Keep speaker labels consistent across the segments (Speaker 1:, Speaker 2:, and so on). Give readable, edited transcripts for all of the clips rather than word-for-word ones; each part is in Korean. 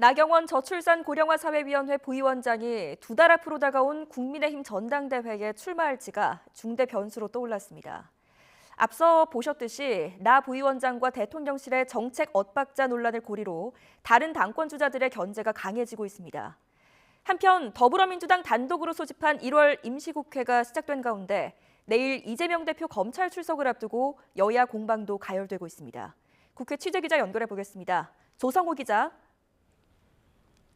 Speaker 1: 나경원 저출산고령화사회위원회 부위원장이 2달 앞으로 다가온 국민의힘 전당대회에 출마할지가 중대 변수로 떠올랐습니다. 앞서 보셨듯이 나 부위원장과 대통령실의 정책 엇박자 논란을 고리로 다른 당권 주자들의 견제가 강해지고 있습니다. 한편 더불어민주당 단독으로 소집한 1월 임시국회가 시작된 가운데 내일 이재명 대표 검찰 출석을 앞두고 여야 공방도 가열되고 있습니다. 국회 취재기자 연결해 보겠습니다. 조성호 기자.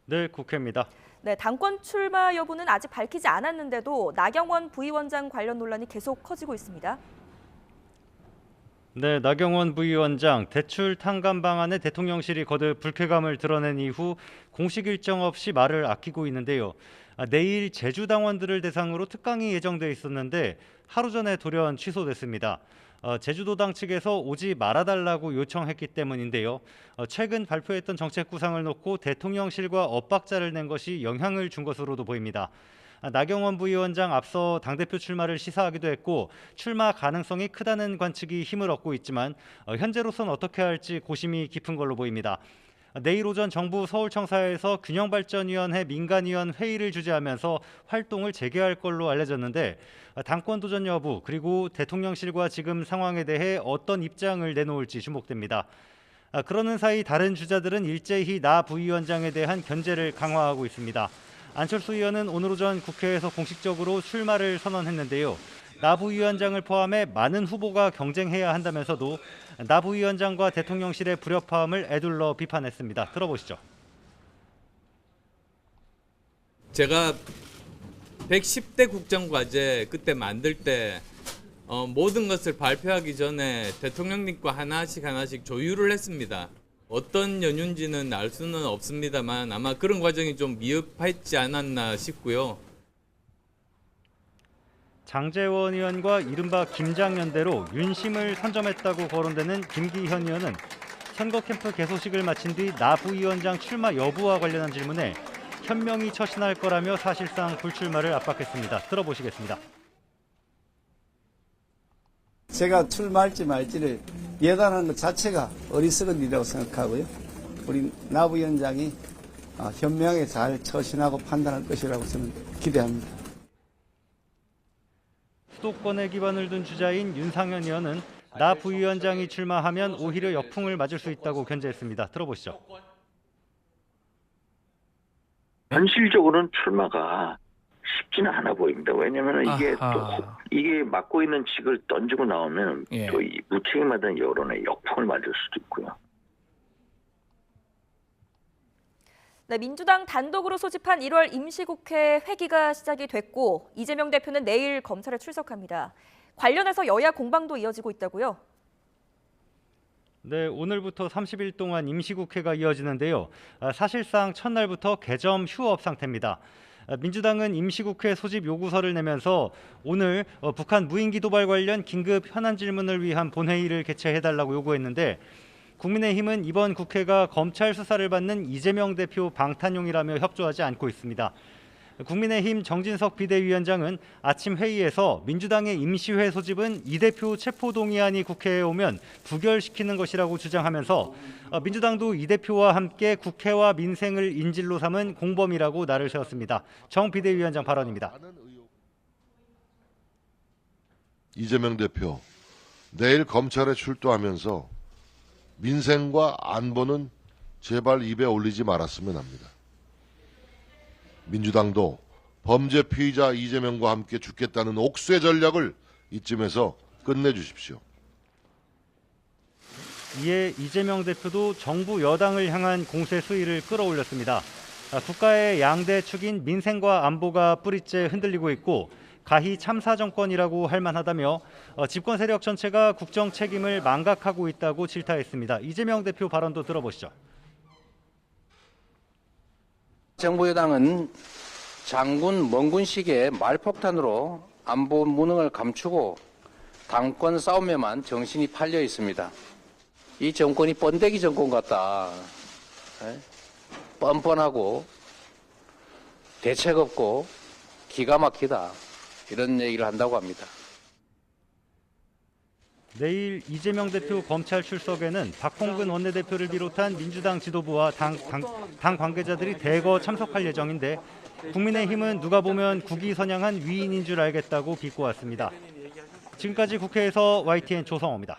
Speaker 2: 네, 국회입니다.
Speaker 1: 네, 당권 출마 여부는 아직 밝히지 않았는데도 나경원 부위원장 관련 논란이 계속 커지고 있습니다.
Speaker 2: 네, 나경원 부위원장 대출 탕감 방안에 대통령실이 거듭 불쾌감을 드러낸 이후 공식 일정 없이 말을 아끼고 있는데요. 내일 제주 당원들을 대상으로 특강이 예정돼 있었는데 하루 전에 돌연 취소됐습니다. 제주도당 측에서 오지 말아달라고 요청했기 때문인데요. 최근 발표했던 정책 구상을 놓고 대통령실과 엇박자를 낸 것이 영향을 준 것으로도 보입니다. 나경원 부위원장 앞서 당대표 출마를 시사하기도 했고 출마 가능성이 크다는 관측이 힘을 얻고 있지만 현재로선 어떻게 할지 고심이 깊은 걸로 보입니다. 내일 오전 정부 서울청사에서 균형발전위원회 민간위원 회의를 주재하면서 활동을 재개할 걸로 알려졌는데 당권 도전 여부 그리고 대통령실과 지금 상황에 대해 어떤 입장을 내놓을지 주목됩니다. 그러는 사이 다른 주자들은 일제히 나 부위원장에 대한 견제를 강화하고 있습니다. 안철수 의원은 오늘 오전 국회에서 공식적으로 출마를 선언했는데요. 나 부위원장을 포함해 많은 후보가 경쟁해야 한다면서도 나 부위원장과 대통령실의 불협화음을 에둘러 비판했습니다. 들어보시죠.
Speaker 3: 제가 110대 국정과제 그때 만들 때 모든 것을 발표하기 전에 대통령님과 하나씩 조율을 했습니다. 어떤 연유인지는 알 수는 없습니다만 아마 그런 과정이 좀 미흡했지 않았나 싶고요.
Speaker 2: 장제원 의원과 이른바 김장연대로 윤심을 선점했다고 거론되는 김기현 의원은 선거 캠프 개소식을 마친 뒤 나 부위원장 출마 여부와 관련한 질문에 현명히 처신할 거라며 사실상 불출마를 압박했습니다. 들어보시겠습니다.
Speaker 4: 제가 출마할지 말지를 예단하는 것 자체가 어리석은 일이라고 생각하고요. 우리 나 부위원장이 현명하게 잘 처신하고 판단할 것이라고 저는 기대합니다.
Speaker 2: 수도권에 기반을 둔 주자인 윤상현 의원은 나 부위원장이 출마하면 오히려 역풍을 맞을 수 있다고 견제했습니다. 들어보시죠.
Speaker 5: 현실적으로는 출마가 쉽지는 않아 보입니다. 왜냐하면 이게 맡고 있는 직을 던지고 나오면 또 이 무책임하다는 여론에 역풍을 맞을 수도 있고요.
Speaker 1: 네, 민주당 단독으로 소집한 1월 임시국회 회기가 시작이 됐고 이재명 대표는 내일 검찰에 출석합니다. 관련해서 여야 공방도 이어지고 있다고요?
Speaker 2: 네, 오늘부터 30일 동안 임시국회가 이어지는데요. 사실상 첫날부터 개점 휴업 상태입니다. 민주당은 임시국회 소집 요구서를 내면서 오늘 북한 무인기 도발 관련 긴급 현안 질문을 위한 본회의를 개최해달라고 요구했는데 국민의힘은 이번 국회가 검찰 수사를 받는 이재명 대표 방탄용이라며 협조하지 않고 있습니다. 국민의힘 정진석 비대위원장은 아침 회의에서 민주당의 임시회 소집은 이 대표 체포동의안이 국회에 오면 부결시키는 것이라고 주장하면서 민주당도 이 대표와 함께 국회와 민생을 인질로 삼은 공범이라고 날을 세웠습니다. 정 비대위원장 발언입니다.
Speaker 6: 이재명 대표, 내일 검찰에 출두하면서 민생과 안보는 제발 입에 올리지 말았으면 합니다. 민주당도 범죄 피의자 이재명과 함께 죽겠다는 옥쇄 전략을 이쯤에서 끝내주십시오.
Speaker 2: 이에 이재명 대표도 정부 여당을 향한 공세 수위를 끌어올렸습니다. 국가의 양대 축인 민생과 안보가 뿌리째 흔들리고 있고 가히 참사 정권이라고 할 만하다며 집권 세력 전체가 국정 책임을 망각하고 있다고 질타했습니다. 이재명 대표 발언도 들어보시죠.
Speaker 7: 정부 여당은 장군 멍군식의 말폭탄으로 안보 무능을 감추고 당권 싸움에만 정신이 팔려 있습니다. 이 정권이 번데기 정권 같다. 뻔뻔하고 대책 없고 기가 막히다. 이런 얘기를 한다고 합니다.
Speaker 2: 내일 이재명 대표 검찰 출석에는 박홍근 원내대표를 비롯한 민주당 지도부와 당 관계자들이 대거 참석할 예정인데 국민의힘은 누가 보면 국위선양한 위인인 줄 알겠다고 비꼬았습니다. 지금까지 국회에서 YTN 조성호입니다.